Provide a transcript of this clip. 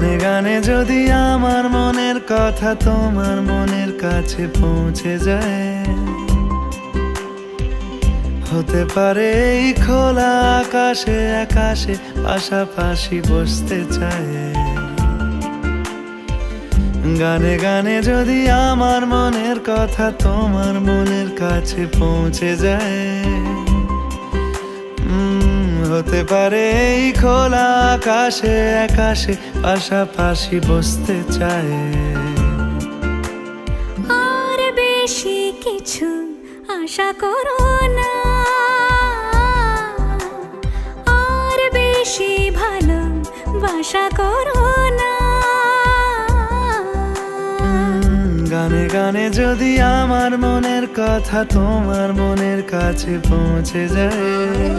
গানে গানে যদি আমার মনের কথা তোমার মনের কাছে পৌঁছে যায়, হতে পারে এই খোলা আকাশে আকাশে পাশাপাশি বসতে চায়। গানে গানে যদি আমার মনের কথা তোমার মনের কাছে পৌঁছে যায়, হতে পারে এই খোলা আকাশে আকাশে পাশাপাশি বসতে চায়। আর বেশি কিছু আশা করো না, আর বেশি ভালোবাসা করো না। গানে গানে যদি আমার মনের কথা তোমার মনের কাছে পৌঁছে যায়,